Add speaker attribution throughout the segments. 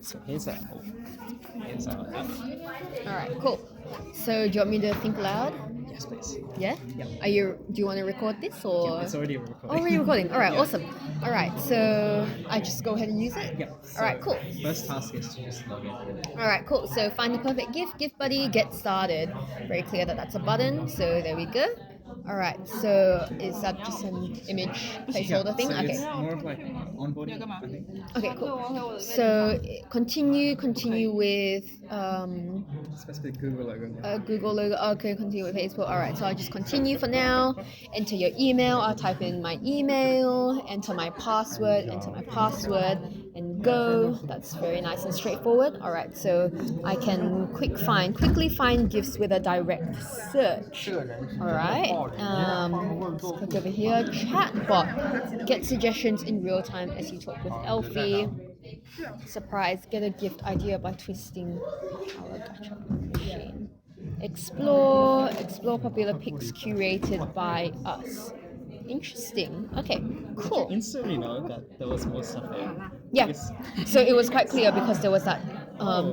Speaker 1: So here's our app.
Speaker 2: All right, cool. So do you want me to think loud?
Speaker 1: Yes, please.
Speaker 2: Yeah?
Speaker 1: Yeah.
Speaker 2: Do you want to record this or?
Speaker 1: It's already recording.
Speaker 2: Already recording. All right,
Speaker 1: Yeah.
Speaker 2: awesome. All right, so I just go ahead and use it?
Speaker 1: Yeah.
Speaker 2: All right, cool.
Speaker 1: First task is to just log in.
Speaker 2: All right, cool. So find the perfect gift buddy, get started. Very clear that that's a button. So there we go. All right. So is that just an image placeholder thing?
Speaker 1: So
Speaker 2: Okay.
Speaker 1: it's more of like onboarding, I think.
Speaker 2: Okay, cool. So continue with
Speaker 1: Especially Google logo.
Speaker 2: Google logo. Okay, continue with Facebook. All right. So I'll just continue for now. Enter your email. I'll type in my email. Enter my password. And go. That's very nice and straightforward. All right. So I can quickly find gifts with a direct search. All right. Let's click over here. Chatbot. Get suggestions in real time as you talk with Elfie. Surprise. Get a gift idea by twisting our gacha machine. Explore popular pics curated by us. Interesting. Okay, cool.
Speaker 1: Instantly know that there was more stuff there.
Speaker 2: Yeah.
Speaker 1: Because
Speaker 2: So it was quite clear because there was that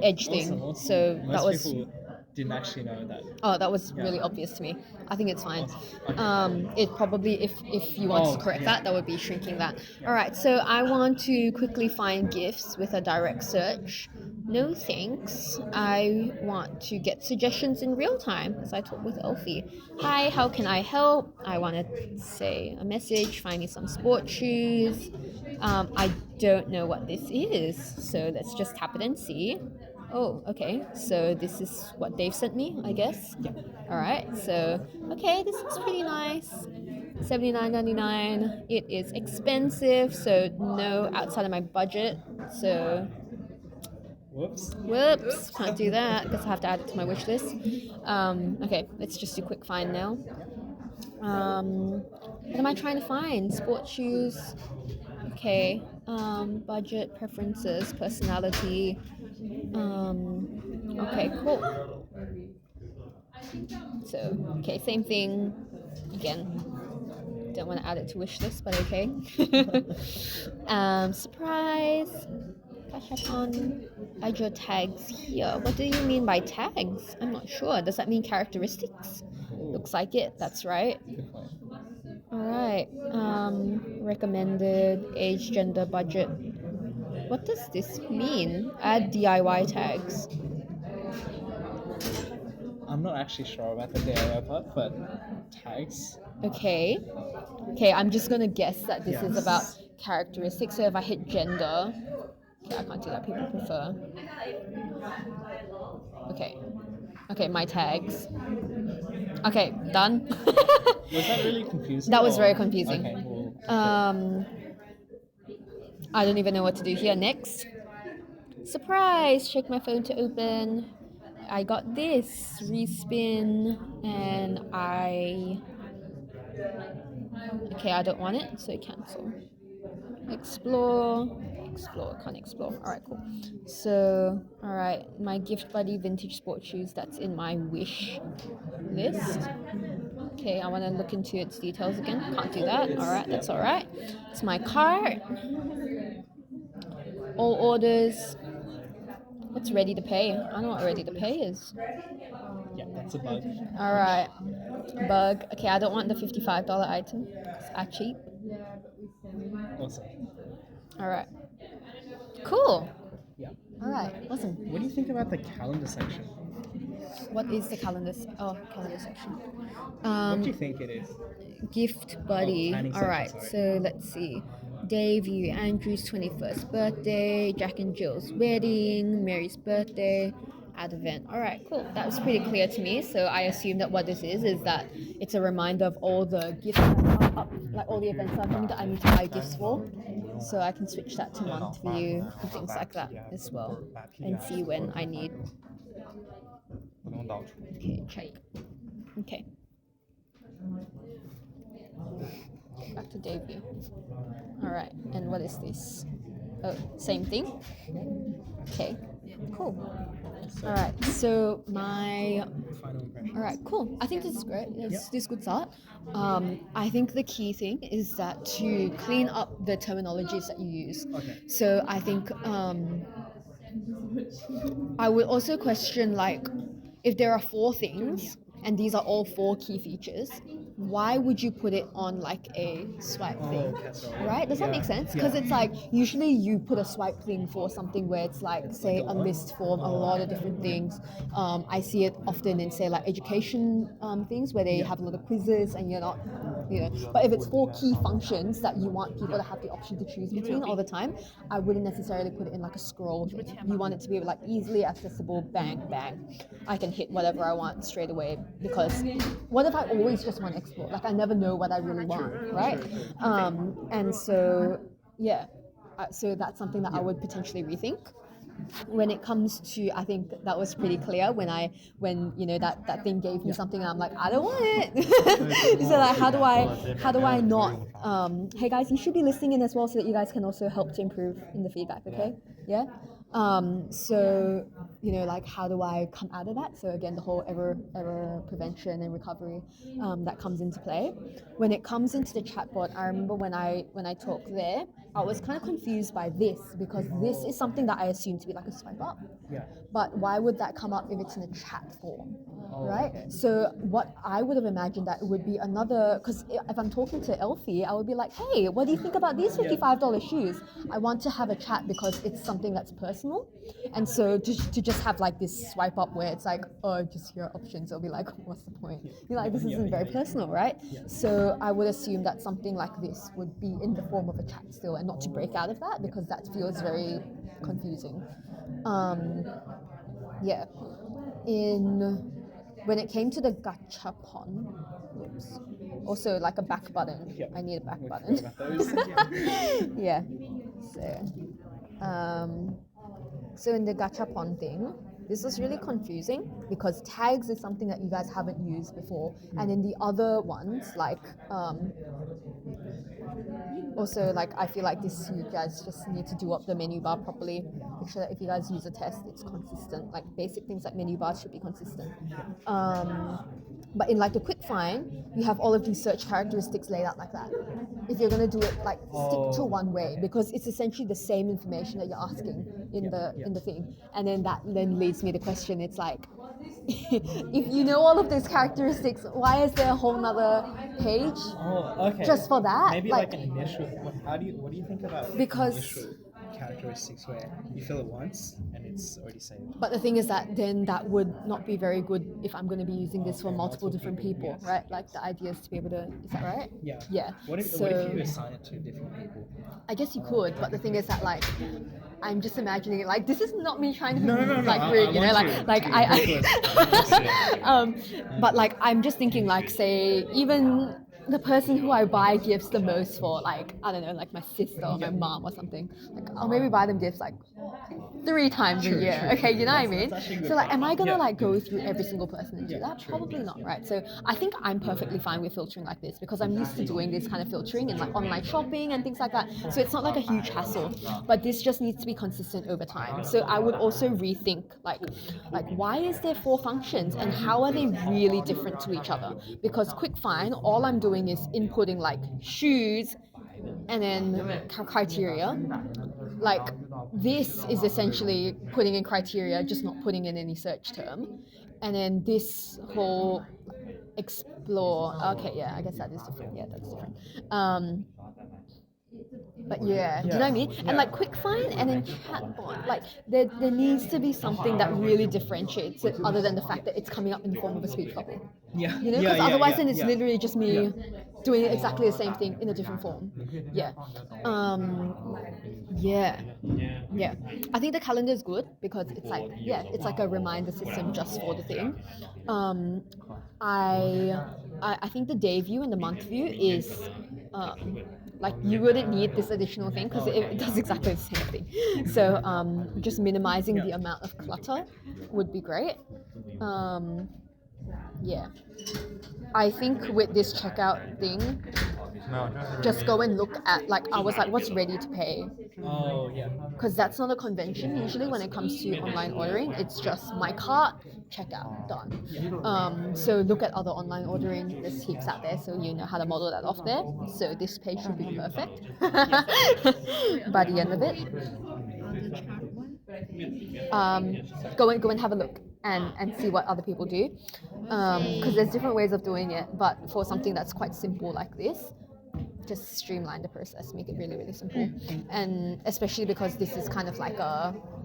Speaker 2: edge thing.
Speaker 1: awesome.
Speaker 2: So
Speaker 1: Most
Speaker 2: that was
Speaker 1: people didn't actually know that.
Speaker 2: oh, that was really obvious to me. I think it's fine.
Speaker 1: Awesome. Okay.
Speaker 2: It probably if you want to correct that would be shrinking that. All right. So I want to quickly find gifts with a direct search. No thanks. I want to get suggestions in real time as I talk with Elfie. Hi, how can I help? I want to say a message. Find me some sport shoes. I don't know what this is, so let's just tap it and see. Oh, okay. So this is what they've sent me, I guess.
Speaker 1: Yeah.
Speaker 2: All right. So okay, this looks pretty nice. $79.99. It is expensive, so no outside of my budget. So whoops, can't do that because I have to add it to my wish list. Okay, let's just do quick find now. What am I trying to find? Sports shoes. Okay. Budget, preferences, personality. Okay, cool. So, okay, same thing. Again, don't want to add it to wish list, but okay. Surprise. Catch up on. Add your tags here. What do you mean by tags? I'm not sure. Does that mean characteristics? Looks like it. That's right. All right. Recommended age, gender, budget. What does this mean? Add DIY tags.
Speaker 1: I'm not actually sure about the DIY part, but tags.
Speaker 2: Okay. Okay, I'm just gonna guess that this is about characteristics. So if I hit gender, okay, I can't do that. People prefer. Okay. Okay, my tags. Okay, done.
Speaker 1: Was that really confusing?
Speaker 2: That was very confusing.
Speaker 1: Okay, well,
Speaker 2: I don't even know what to do here. Next. Surprise! Check my phone to open. I got this. Respin. And okay, I don't want it, so cancel. Explore, can't explore. Alright, cool. So, alright, my gift buddy vintage sports shoes, that's in my wish list. Okay, I want to look into its details again. Can't do that. Alright, that's alright. It's my cart. All orders. What's ready to pay? I don't know what ready to pay is.
Speaker 1: yeah, that's a bug.
Speaker 2: Alright, bug. Okay, I don't want the $55 item because I'm cheap.
Speaker 1: Awesome.
Speaker 2: Alright. Cool.
Speaker 1: Yeah.
Speaker 2: Alright, awesome.
Speaker 1: What do you think about the calendar section?
Speaker 2: What is the calendar? Calendar section.
Speaker 1: What do you think it is?
Speaker 2: Gift buddy.
Speaker 1: planning
Speaker 2: All
Speaker 1: section,
Speaker 2: right,
Speaker 1: sorry.
Speaker 2: so let's see. Davey, Andrew's 21st birthday, Jack and Jill's wedding, Mary's birthday, advent. All right, cool. That was pretty clear to me. So I assume that what this is that it's a reminder of all the gifts that are up, like all the events that are coming that I need to buy gifts for. So I can switch that to month view and things like that as well, and see when I need. Okay, check. Okay. Back to Davey. Alright, and what is this? Oh, same thing? Okay, cool. Alright, so my...
Speaker 1: Final impression.
Speaker 2: Alright, cool. I think this is great. This is good start. I think the key thing is that to clean up the terminologies that you use.
Speaker 1: Okay.
Speaker 2: So I think I would also question like if there are 4 things and these are all 4 key features, why would you put it on like a swipe thing? Right? Does that make sense? Because it's like usually you put a swipe thing for something where it's like say a list form, a lot of different things. I see it often in say like education things where they have a lot of quizzes and you're not, you know. But if it's 4 key functions that you want people to have the option to choose between all the time, I wouldn't necessarily put it in like a scroll thing. You want it to be like easily accessible, bang, bang. I can hit whatever I want straight away because what if I always just want to explore? Like I never know what I really want, right? And so, yeah, so that's something that I would potentially rethink. When it comes to, I think that was pretty clear when you know that thing gave me something and I'm like, I don't want it. So like how do I not hey guys, you should be listening in as well so that you guys can also help to improve in the feedback, okay? Yeah. So you know, like how do I come out of that? So again, the whole error prevention and recovery that comes into play. When it comes into the chatbot, I remember when I talked there, I was kind of confused by this because this is something that I assume to be like a swipe up.
Speaker 1: Yeah.
Speaker 2: But why would that come up if it's in a chat form?
Speaker 1: Oh,
Speaker 2: right?
Speaker 1: okay.
Speaker 2: So what I would have imagined that it would be another, because if I'm talking to Elfie, I would be like, hey, what do you think about these $55 shoes? I want to have a chat because it's something that's personal. And so to just have like this swipe up where it's like, oh, just your options, it'll be like, what's the point? You're like, this isn't very personal, right? So I would assume that something like this would be in the form of a chat still and not to break out of that because that feels very confusing. Yeah. When it came to the gachapon, oops, also like a back button.
Speaker 1: Yep.
Speaker 2: I need a back
Speaker 1: We
Speaker 2: button.
Speaker 1: forgot about those.
Speaker 2: Yeah. So in the gachapon thing, this was really confusing because tags is something that you guys haven't used before, and in the other ones like also like I feel like this you guys just need to do up the menu bar properly. Make sure that if you guys use a test, it's consistent. Like basic things like menu bars should be consistent. But in like the quick find, you have all of these search characteristics laid out like that. If you're gonna do it, like stick to one way because it's essentially the same information that you're asking in the thing. And then that then leads me to question. It's like, if you know all of these characteristics, why is there a whole nother page
Speaker 1: Okay.
Speaker 2: just for that?
Speaker 1: Maybe like an initial. What do you think about
Speaker 2: Because-
Speaker 1: initial characteristics where you fill it once and it's already saved?
Speaker 2: But the thing is that then that would not be very good if I'm going to be using this for multiple different people,
Speaker 1: yes,
Speaker 2: right? Like the idea is to be able to, is that right?
Speaker 1: Yeah.
Speaker 2: Yeah.
Speaker 1: What if you assign it to different people?
Speaker 2: I guess you could, but the thing is that like I'm just imagining it like this is not me trying to be
Speaker 1: No,
Speaker 2: like rude, you know, like
Speaker 1: I
Speaker 2: but like I'm just thinking like say even the person who I buy gifts the most for, like I don't know, like my sister or my mom or something, like I'll maybe buy them gifts like 3 times a year.
Speaker 1: True.
Speaker 2: Okay, you know what I mean?
Speaker 1: That's actually a good
Speaker 2: So like, am I gonna
Speaker 1: point.
Speaker 2: like go through every single person and do that?
Speaker 1: True.
Speaker 2: Probably not, right? So I think I'm perfectly fine with filtering like this because I'm used to doing this kind of filtering in like online shopping and things like that. So it's not like a huge hassle, but this just needs to be consistent over time. So I would also rethink like why is there 4 functions and how are they really different to each other? Because quick find, all I'm doing is inputting like shoes and then criteria. Like this is essentially putting in criteria, just not putting in any search term. And then this whole explore, okay, yeah, I guess that is different. Yeah, that's different. But yeah, do you know what I mean? And like quick find and then chatbot, like there needs to be something that really differentiates it other than the fact that it's coming up in the form of a speech bubble.
Speaker 1: Yeah.
Speaker 2: You know, because otherwise then it's
Speaker 1: yeah.
Speaker 2: literally just me doing exactly the same thing in a different form. Yeah. Yeah. I think the calendar is good because it's like, yeah, it's like a reminder system just for the thing. I think the day view and the month view is like you wouldn't need this additional thing because it does exactly the same thing. So just minimizing the amount of clutter would be great. Yeah. I think with this checkout thing, just go and look at like I was like, what's ready to pay?
Speaker 1: Oh yeah.
Speaker 2: Because that's not a convention usually when it comes to online ordering. It's just my cart, checkout, done. So look at other online ordering. There's heaps out there, so you know how to model that off there. So this page should be perfect by the end of it. go and have a look and see what other people do, because there's different ways of doing it, but for something that's quite simple like this, just streamline the process, make it really, really simple. And especially because this is kind of like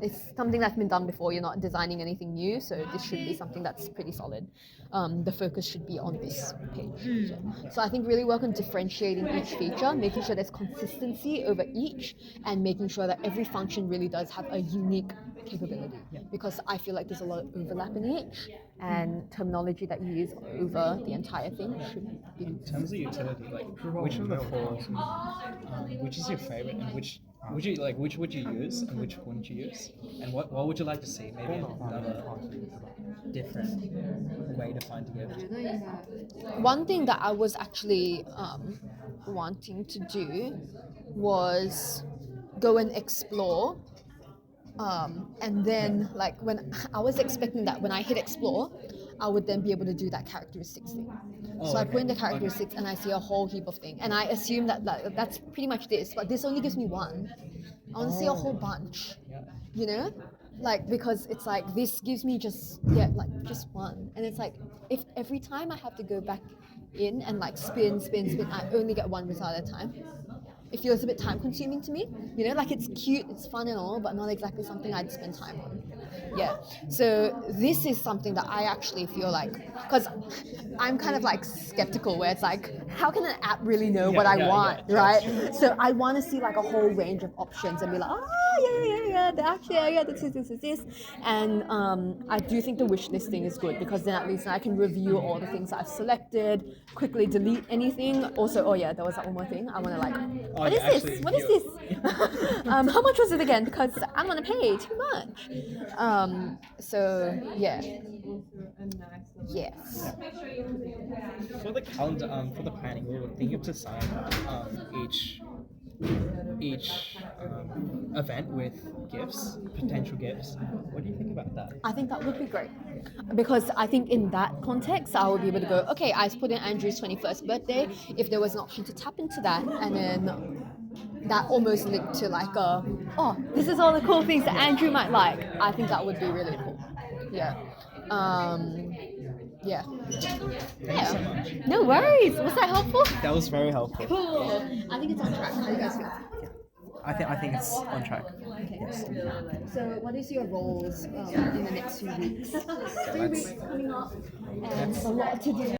Speaker 2: it's something that's been done before, you're not designing anything new, so this should be something that's pretty solid. The focus should be on this page. So I think really work on differentiating each feature, making sure there's consistency over each, and making sure that every function really does have a unique capability, because I feel like there's a lot of overlap in each, and terminology that you use over the entire thing should be.
Speaker 1: In terms of utility, like which of the four, which is your favorite, and which would you use, and which wouldn't you use, and what would you like to see? Maybe another different way to find together.
Speaker 2: One thing that I was actually wanting to do was go and explore. And then, like, when I was expecting that when I hit explore, I would then be able to do that characteristics thing. So I put in the characteristics and I see a whole heap of things, and I assume that that's pretty much this, but this only gives me one. I want to see a whole bunch, you know, like, because it's like this gives me just one, and it's like if every time I have to go back in and like spin, I only get one result at a time. It feels a bit time consuming to me, you know, like it's cute, it's fun and all, but not exactly something I'd spend time on. Yeah, so this is something that I actually feel like, because I'm kind of like skeptical where it's like, how can an app really know what I want, right? So I want to see like a whole range of options and be like, this. And I do think the wish listing is good, because then at least I can review all the things I've selected, quickly delete anything. Also, there was that one more thing. I want to like, what is this? What is this? How much was it again? Because I don't want to pay too much. So yeah. Yes.
Speaker 1: For the calendar, for the planning, we were thinking to sign each event with gifts, potential gifts. What do you think about that?
Speaker 2: I think that would be great, because I think in that context I would be able to go, okay, I put in Andrew's 21st birthday. If there was an option to tap into that, and then that almost linked to like this is all the cool things that Andrew might like. I think that would be really cool. Yeah. Yeah.
Speaker 1: Thank you so much.
Speaker 2: No worries. Was that helpful?
Speaker 1: That was very helpful.
Speaker 2: Cool. I think it's on track. How do you guys feel?
Speaker 1: I think it's on track.
Speaker 2: Okay.
Speaker 1: Yes.
Speaker 2: So what is your roles in the next few weeks? 3 weeks coming up, and a lot to do.